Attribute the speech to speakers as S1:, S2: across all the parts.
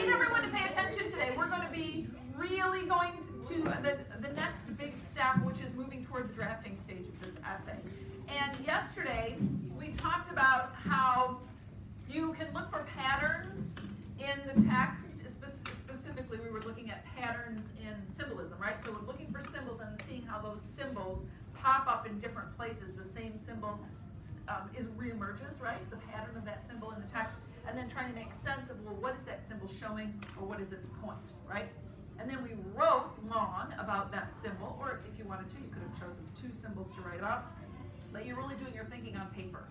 S1: need everyone to pay attention today. We're going to be really going to the next big step, which is moving toward the drafting stage of this essay. And yesterday, we talked about how you can look for patterns in the text. Specifically, we were looking at patterns in symbolism, right? So we're looking for symbols and seeing how those symbols pop up in different places. The same symbol reemerges, right? The pattern of that symbol in the text, and then trying to make sense of, well, what is that symbol showing, or what is its point, right? And then we wrote long about that symbol, or if you wanted to, you could have chosen two symbols to write off, but you're really doing your thinking on paper.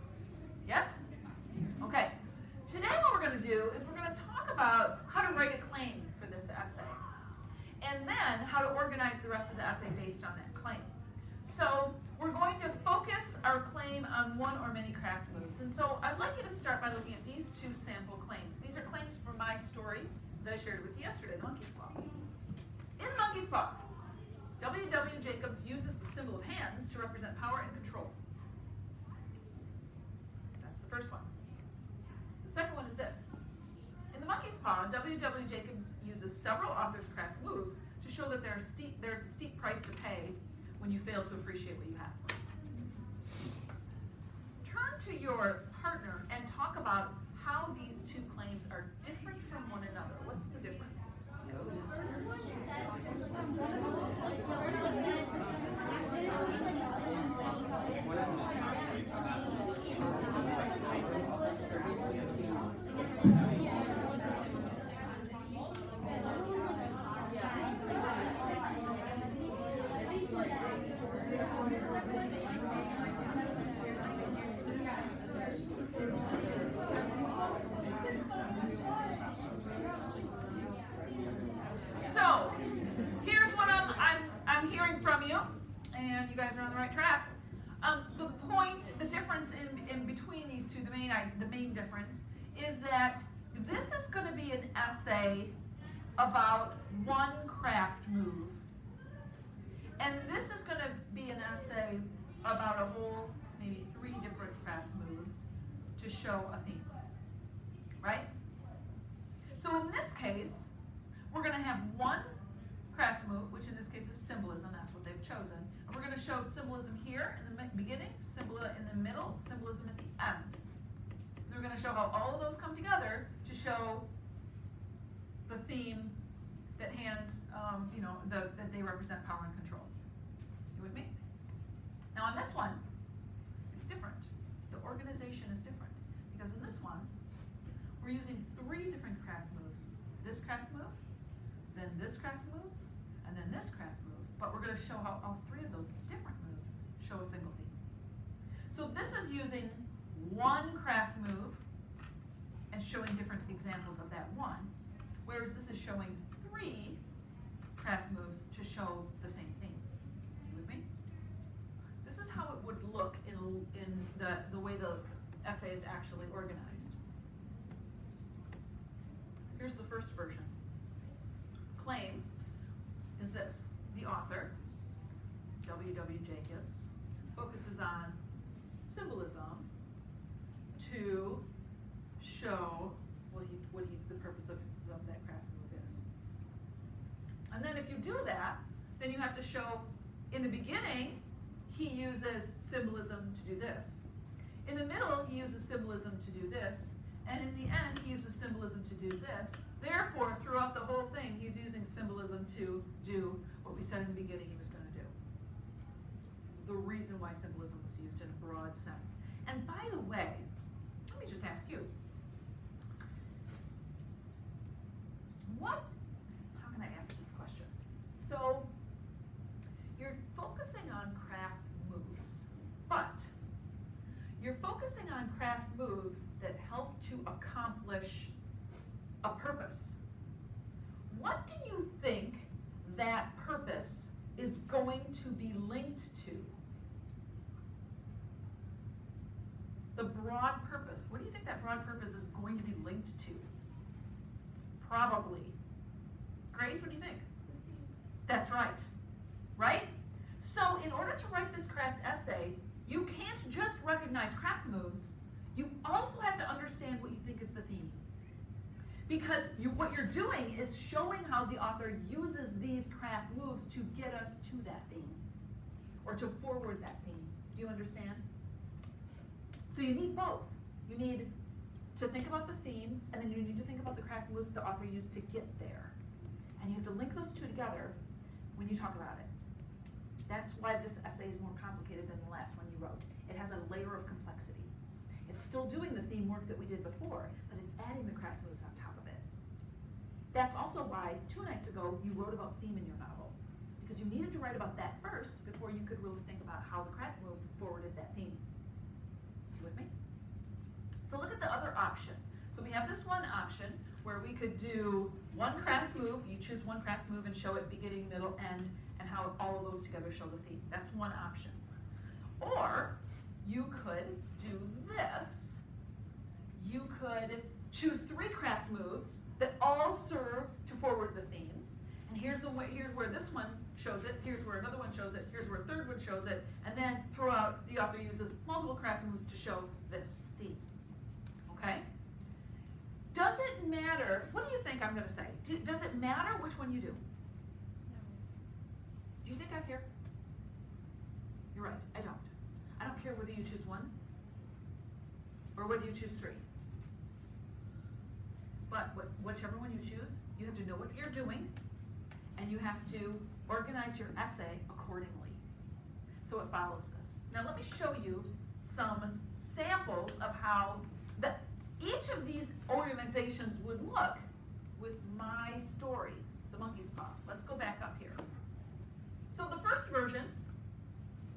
S1: Yes? Okay. Today what we're going to do is we're going to talk about how to write a claim for this essay, and then how to organize the rest of the essay based on that claim. So we're going to focus our claim on one or many craft moves. And so I'd like you to start by looking at these two sample claims. These are claims from my story that I shared with you yesterday, the monkey's paw. In the monkey's paw, W.W. Jacobs uses the symbol of hands to represent power and control. That's the first one. The second one is this. In the monkey's paw, W.W. Jacobs uses several authors' craft moves to show that there's a steep price to pay when you fail to appreciate what you have. Turn to your partner and talk about how these two claims are different from one another. What's the difference? So, here's what I'm hearing from you, and you guys are on the right track. The point, the difference in between these two, the main difference, is that this is going to be an essay about one craft move, and this is going to be an essay about a whole, maybe 3 different craft moves to show a theme, right? So in this case, we're going to have one craft move, which in this case is symbolism, that's what they've chosen. And we're going to show symbolism here in the beginning, symbolism in the middle, symbolism at the end. And we're going to show how all of those come together to show the theme that hands, that they represent power and control. You with me? Now on this one, it's different. The organization is different. Because in this one, we're using 3 different craft moves. This craft move, then this craft move, and then this craft move. But we're going to show how all 3 of those different moves show a single theme. So this is using one craft move and showing different examples of that one, whereas this is showing 3 craft moves to show the same theme. You with me? This is how it would look in the way the essay is actually organized. Here's the first version. Claim is this. The author, W.W. Jacobs, focuses on symbolism to show what the purpose of that craft move is. And then if you do that, then you have to show, in the beginning, he uses symbolism to do this. In the middle, he uses symbolism to do this. And in the end, he uses symbolism to do this. Therefore, throughout the whole thing, he's using symbolism to do what we said in the beginning he was going to do. The reason why symbolism was used in a broad sense. And by the way, let me just ask you, how can I ask this question? So, you're focusing on craft moves, but you're focusing on craft moves that help to accomplish a purpose. What do you think that purpose is going to be linked to? The broad purpose. What do you think that broad purpose is going to be linked to? Probably. Grace, what do you think? That's right. Right? So in order to write this craft essay, you can't just recognize craft moves. You also have to understand what you think is the theme. Because what you're doing is showing how the author uses these craft moves to get us to that theme, or to forward that theme. Do you understand? So you need both. You need to think about the theme, and then you need to think about the craft moves the author used to get there. And you have to link those two together when you talk about it. That's why this essay is more complicated than the last one you wrote. It has a layer of complexity. It's still doing the theme work that we did before, but it's adding the craft moves on top of it. That's also why 2 nights ago you wrote about theme in your novel, because you needed to write about that first before you could really think about how the craft moves forwarded that theme. You with me? So look at the other option. So we have this one option where we could do one craft move. You choose one craft move and show it beginning, middle, end, and how all of those together show the theme. That's one option. Or you could do this. You could choose 3 craft moves that all serve to forward the theme. And here's where this one shows it, here's where another one shows it, here's where a third one shows it, and then throughout the author uses multiple craft moves to show this theme. Okay? Does it matter, what do you think I'm going to say? Does it matter which one you do? Do you think I care? You're right, I don't. I don't care whether you choose 1 or whether you choose 3. But whichever one you choose, you have to know what you're doing, and you have to organize your essay accordingly. So it follows this. Now let me show you some samples of how each of these organizations would look with my story, The Monkey's Paw. Let's go back up here. So the first version,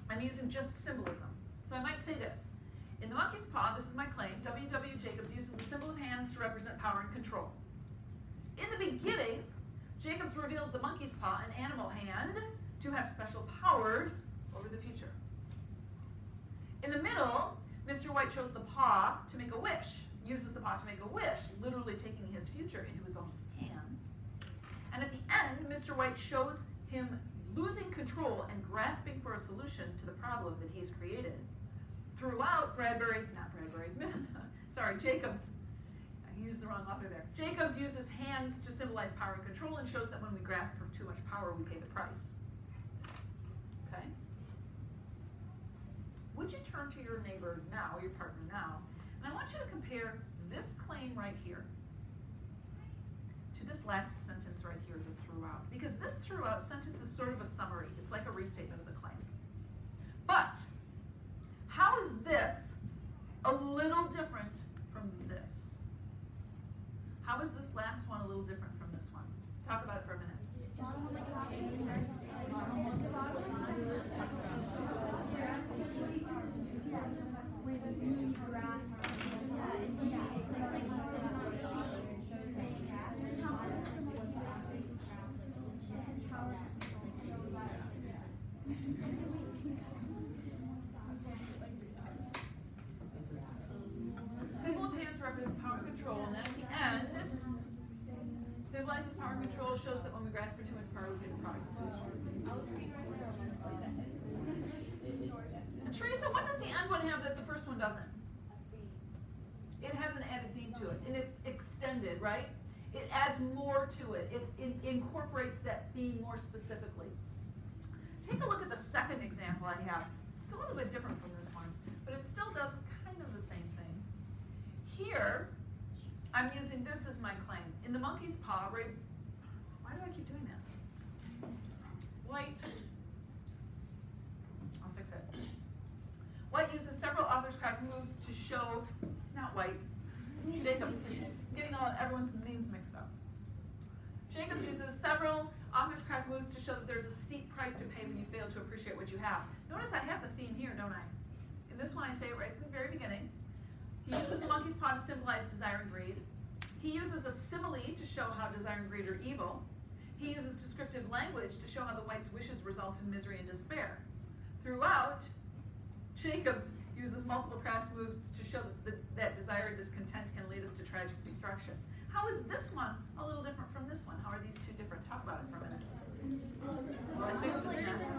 S1: I'm using just symbolism. So I might say this. In The Monkey's Paw, this is my claim, W.W. Jacobs uses the symbol of hands to represent power and control. In the beginning, Jacobs reveals the monkey's paw, an animal hand, to have special powers over the future. In the middle, Mr. White chose the paw to make a wish, uses the paw to make a wish, literally taking his future into his own hands. And at the end, Mr. White shows him losing control and grasping for a solution to the problem that he's created. Throughout, Jacobs, I used the wrong author there. Jacobs uses hands to symbolize power and control and shows that when we grasp for too much power, we pay the price. Okay? Would you turn to your neighbor now, your partner now, and I want you to compare this claim right here to this last sentence right here, the throughout. Because this throughout sentence is sort of a summary. It's like a restatement of the claim. But how is this a little different from this? How is this last one a little different from this one? Talk about it for a minute. Symbol of hands represents power and control, and then at the end, symbolizes power and control, shows that when we grasp for too much power, we pay the price. Teresa, what does the end one have that the first one doesn't? It has an added theme to it, and it's extended, right? It adds more to it. It incorporates that theme more specifically. Take a look at the second example I have. It's a little bit different from this one, but it still does kind of the same thing. Here, I'm using this as my claim. In the monkey's paw, right? Why do I keep doing this? White. I'll fix it. White uses several authors' craft moves to show, not White, Jacobs. Getting everyone's names mixed up. Jacobs uses several authors' craft moves to show that there's a steep price to pay when you fail to appreciate what you have. Notice I have the theme here, don't I? In this one, I say it right from the very beginning. He uses the monkey's paw to symbolize desire and greed. He uses a simile to show how desire and greed are evil. He uses descriptive language to show how the white's wishes result in misery and despair. Throughout, Jacobs uses multiple craft moves to show that desire and discontent can lead us to tragic destruction. How is this one a little different from this one? How are these two different? Talk about it for a minute. Well, I fixed this mess.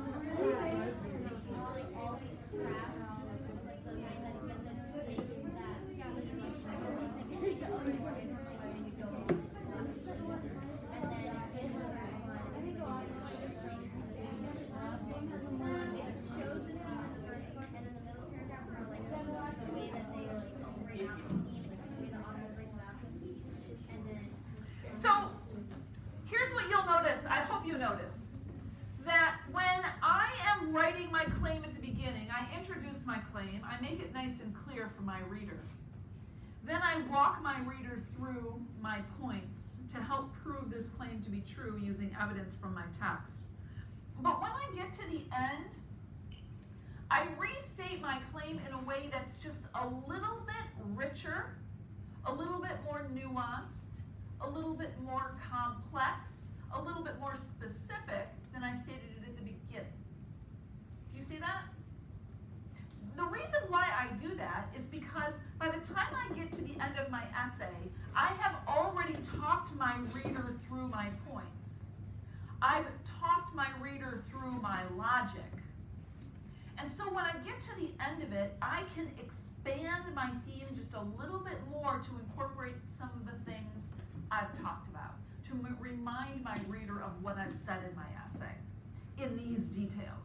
S1: writing my claim at the beginning, I introduce my claim, I make it nice and clear for my reader. Then I walk my reader through my points to help prove this claim to be true using evidence from my text. But when I get to the end, I restate my claim in a way that's just a little bit richer, a little bit more nuanced, a little bit more complex, a little bit more specific than I stated it at the beginning. Do you see that? The reason why I do that is because by the time I get to the end of my essay, I have already talked my reader through my points. I've talked my reader through my logic. And so when I get to the end of it, I can expand my theme just a little bit more to incorporate some of the things I've talked about, to remind my reader of what I've said in my essay, in these details.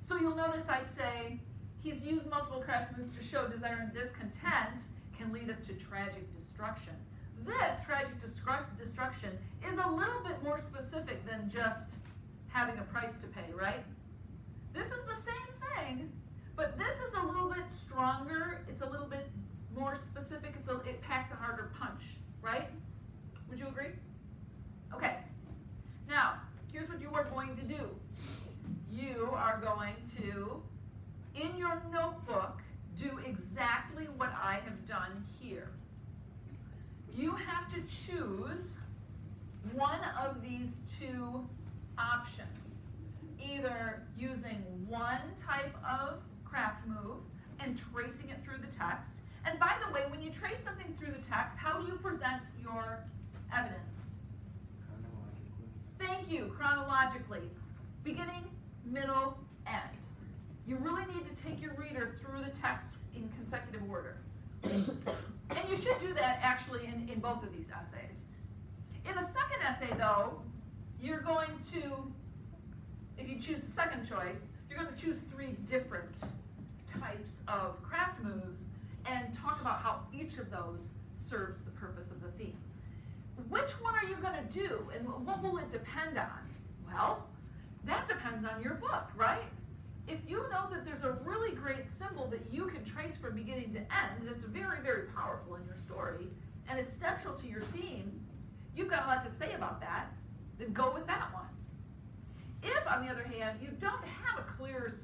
S1: So you'll notice I say, he's used multiple craft moves to show desire and discontent can lead us to tragic destruction. This tragic destruction is a little bit more specific than just having a price to pay, right? This is the same thing, but this is a little bit stronger, it's a little bit more specific, it packs a harder punch, right? Would you agree? Okay, now, here's what you are going to do. You are going to, in your notebook, do exactly what I have done here. You have to choose one of these two options. Either using one type of craft move and tracing it through the text. And by the way, when you trace something through the text, how do you present your evidence? Thank you, chronologically. Beginning, middle, end. You really need to take your reader through the text in consecutive order. And you should do that actually in both of these essays. In the second essay though, you're going to, if you choose the second choice, you're going to choose 3 different types of craft moves and talk about how each of those serves the purpose of the theme. Which one are you going to do and what will it depend on? Well, that depends on your book, right? If you know that there's a really great symbol that you can trace from beginning to end that's very, very powerful in your story and is central to your theme, you've got a lot to say about that, then go with that one. If, on the other hand, you don't have a clear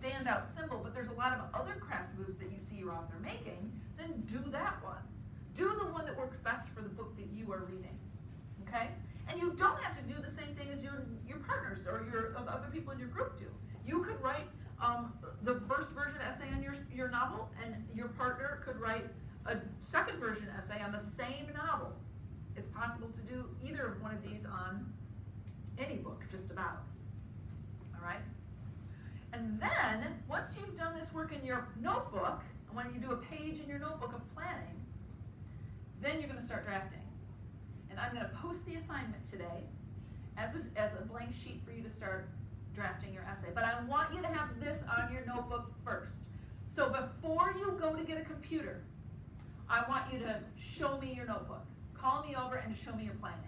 S1: standout symbol, but there's a lot of other craft moves that you see your author making, then do that one. Do the one that works best for the book that you are reading, okay? And you don't have to do the same thing as your partners or other people in your group do. You could write the first version essay on your novel, and your partner could write a second version essay on the same novel. It's possible to do either of one of these on any book, just about. All right? And then, once you've done this work in your notebook, and when you do a page in your notebook of planning, then you're going to start drafting. And I'm going to post the assignment today as a blank sheet for you to start drafting your essay. But I want you to have this on your notebook first. So before you go to get a computer, I want you to show me your notebook. Call me over and show me your planning.